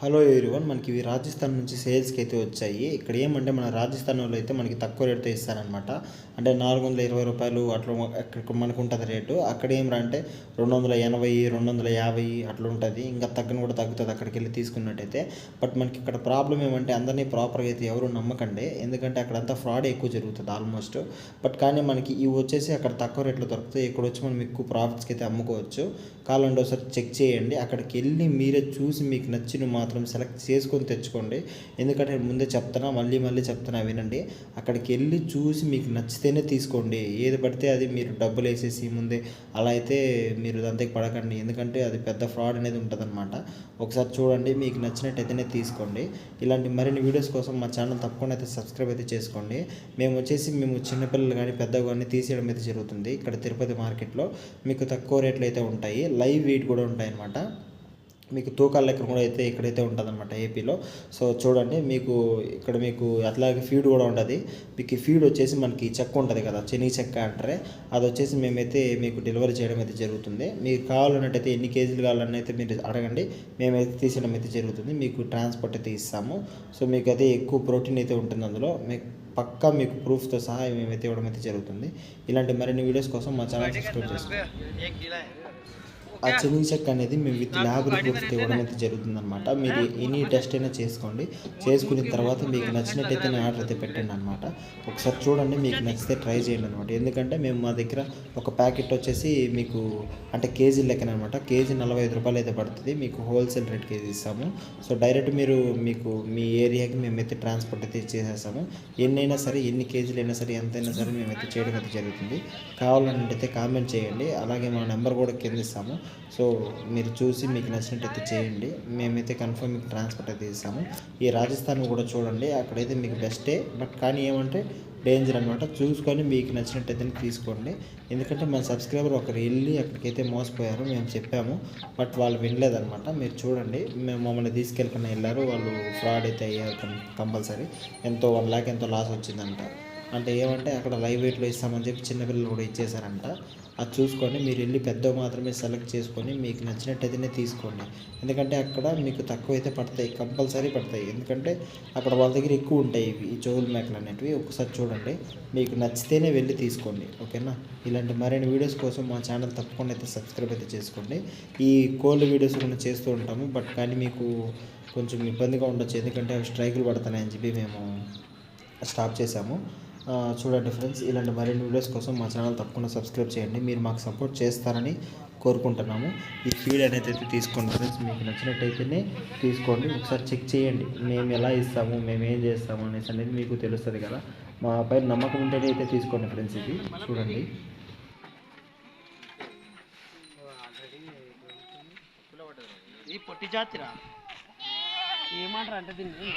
Hello everyone, మనకి ఇవి రాజస్థాన్ నుంచి సేల్స్కి అయితే వచ్చాయి. ఇక్కడ ఏమంటే మన రాజస్థాన్ వాళ్ళు అయితే మనకి తక్కువ రేట్తో ఇస్తారనమాట. అంటే 420 రూపాయలు అట్లా అక్కడ మనకు ఉంటుంది రేటు. అక్కడ ఏమంటే 280, 250 అట్లా ఉంటుంది. ఇంకా తగ్గని కూడా తగ్గుతుంది అక్కడికి వెళ్ళి తీసుకున్నట్టయితే. బట్ మనకి ఇక్కడ ప్రాబ్లం ఏమంటే అందరినీ ప్రాపర్గా అయితే ఎవరు నమ్మకండి, ఎందుకంటే అక్కడంతా ఫ్రాడ్ ఎక్కువ జరుగుతుంది ఆల్మోస్ట్. బట్ కానీ మనకి ఇవి వచ్చేసి అక్కడ తక్కువ రేట్లో దొరుకుతాయి. ఇక్కడ వచ్చి మనం ఎక్కువ ప్రాఫిట్స్కి అయితే అమ్ముకోవచ్చు. కావాలంటే ఒకసారి చెక్ చేయండి. అక్కడికి వెళ్ళి మీరే చూసి మీకు నచ్చిన మాత్రం సెలెక్ట్ చేసుకొని తెచ్చుకోండి. ఎందుకంటే నేను ముందే చెప్తున్నా, మళ్ళీ చెప్తున్నా వినండి. అక్కడికి వెళ్ళి చూసి మీకు నచ్చితేనే తీసుకోండి. ఏది పడితే అది మీరు డబ్బులు వేసేసి ముందే అలా అయితే మీరు దాంతో పడకండి, ఎందుకంటే అది పెద్ద ఫ్రాడ్ అనేది ఉంటుందన్నమాట. ఒకసారి చూడండి, మీకు నచ్చినట్టయితేనే తీసుకోండి. ఇలాంటి మరిన్ని వీడియోస్ కోసం మా ఛానల్ తప్పకుండా అయితే సబ్స్క్రైబ్ అయితే చేసుకోండి. మేము చిన్నపిల్లలు కానీ పెద్దగా కానీ తీసేయడం అయితే జరుగుతుంది. ఇక్కడ తిరుపతి మార్కెట్లో మీకు తక్కువ రేట్లు అయితే ఉంటాయి. లైవ్ వెయిట్ కూడా ఉంటాయి అన్నమాట. మీకు తూకాల లెక్క కూడా అయితే ఇక్కడైతే ఉంటుంది అనమాట ఏపీలో. సో చూడండి, మీకు అట్లాగే ఫీడ్ కూడా ఉంటుంది. మీకు ఈ ఫీడ్ వచ్చేసి మనకి చెక్క ఉంటుంది కదా, శనగ చెక్క అంటారే, అది వచ్చేసి మేమైతే మీకు డెలివరీ చేయడం అయితే జరుగుతుంది. మీకు కావాలన్నట్టయితే ఎన్ని కేజీలు కావాలని అయితే మీరు అడగండి, మేమైతే తీసేయడం అయితే జరుగుతుంది. మీకు ట్రాన్స్పోర్ట్ అయితే ఇస్తాము. సో మీకు అయితే ఎక్కువ ప్రోటీన్ అయితే ఉంటుంది అందులో. పక్కా మీకు ప్రూఫ్తో సహా మేమైతే ఇవ్వడం అయితే జరుగుతుంది. ఇలాంటి మరిన్ని వీడియోస్ కోసం మా ఛానల్ సబ్స్క్రైబ్ చేసుకోండి. ఆ శనగ చెక్క అనేది మేము విత్ ల్యాబ్ రిపోర్ట్స్ ఇవ్వడం అయితే జరుగుతుందన్నమాట. మీరు ఎనీ టెస్ట్ అయినా చేసుకోండి. చేసుకున్న తర్వాత మీకు నచ్చినట్టయితే ఆర్డర్ అయితే పెట్టండి అనమాట. ఒకసారి చూడండి, మీకు నచ్చితే ట్రై చేయండి అనమాట. ఎందుకంటే మా దగ్గర ఒక ప్యాకెట్ వచ్చేసి మీకు అంటే కేజీ లెక్కన అనమాట. కేజీ 45 రూపాయలు అయితే పడుతుంది. మీకు హోల్సేల్ రేట్ కేజీ ఇస్తాము. సో డైరెక్ట్ మీకు మీ ఏరియాకి మేమైతే ట్రాన్స్పోర్ట్ అయితే చేసేస్తాము. ఎన్నైనా సరే, ఎన్ని కేజీలు అయినా సరే, ఎంతైనా సరే మేమైతే చేయడం అయితే జరుగుతుంది. కావాలంటే కామెంట్ చేయండి. అలాగే మా నెంబర్ కూడా కింద ఇస్తాము. సో మీరు చూసి మీకు నచ్చినట్టయితే చేయండి. మేమైతే కన్ఫర్మ్ మీకు ట్రాన్స్పోర్ట్ అయితే ఇస్తాము. ఈ రాజస్థాన్ కూడా చూడండి, అక్కడైతే మీకు బెస్టే. బట్ కానీ ఏమంటే డేంజర్ అనమాట. చూసుకొని మీకు నచ్చినట్టయితే తీసుకోండి. ఎందుకంటే మన సబ్స్క్రైబర్ ఒకరు వెళ్ళి అక్కడికైతే మోసపోయారు, మేము చెప్పాము. బట్ వాళ్ళు వినలేదన్నమాట. మీరు చూడండి, మేము మమ్మల్ని తీసుకెళ్ళకుండా వెళ్ళారు. వాళ్ళు ఫ్రాడ్ అయితే అయ్యారు కంపల్సరీ. ఎంతో 1 lakh ఎంతో లాస్ వచ్చిందంట. అంటే ఏమంటే అక్కడ లైవ్ వెయిట్లో ఇస్తామని చెప్పి చిన్నపిల్లలు కూడా ఇచ్చేసారంట. అది చూసుకొని మీరు వెళ్ళి పెద్దవి మాత్రమే సెలెక్ట్ చేసుకొని మీకు నచ్చినట్టయితేనే తీసుకోండి. ఎందుకంటే అక్కడ మీకు తక్కువ అయితే పడతాయి, కంపల్సరీ పడతాయి. ఎందుకంటే అక్కడ వాళ్ళ దగ్గర ఎక్కువ ఉంటాయి ఈ చెవుల మేకలు అనేటివి. ఒకసారి చూడండి, మీకు నచ్చితేనే వెళ్ళి తీసుకోండి. ఓకేనా? ఇలాంటి మరిన్ని వీడియోస్ కోసం మా ఛానల్ తప్పకుండా అయితే సబ్స్క్రైబ్ అయితే చేసుకోండి. ఈ కోల్డ్ వీడియోస్ కూడా చేస్తూ ఉంటాము. బట్ కానీ మీకు కొంచెం ఇబ్బందిగా ఉండొచ్చు, ఎందుకంటే అవి స్ట్రైకులు పడతాయని చెప్పి మేము స్టాప్ చేసాము. చూడండి ఫ్రెండ్స్, ఇలాంటి మరిన్ని వీడియోస్ కోసం మా ఛానల్ తప్పకుండా సబ్స్క్రైబ్ చేయండి. మీరు మాకు సపోర్ట్ చేస్తారని కోరుకుంటున్నాము. ఈ ఫీడ్ అనేది అయితే తీసుకోండి ఫ్రెండ్స్, మీకు నచ్చినట్టయితేనే తీసుకోండి. ఒకసారి చెక్ చేయండి, మేము ఎలా ఇస్తాము, మేము ఏం చేస్తాము అనేసి అనేది మీకు తెలుస్తుంది కదా. మా పైన నమ్మకం ఉంటేనే అయితే తీసుకోండి ఫ్రెండ్స్. ఇది చూడండి. ఈ పొట్టి జాతిరా ఏమంటారు అంటే దీన్ని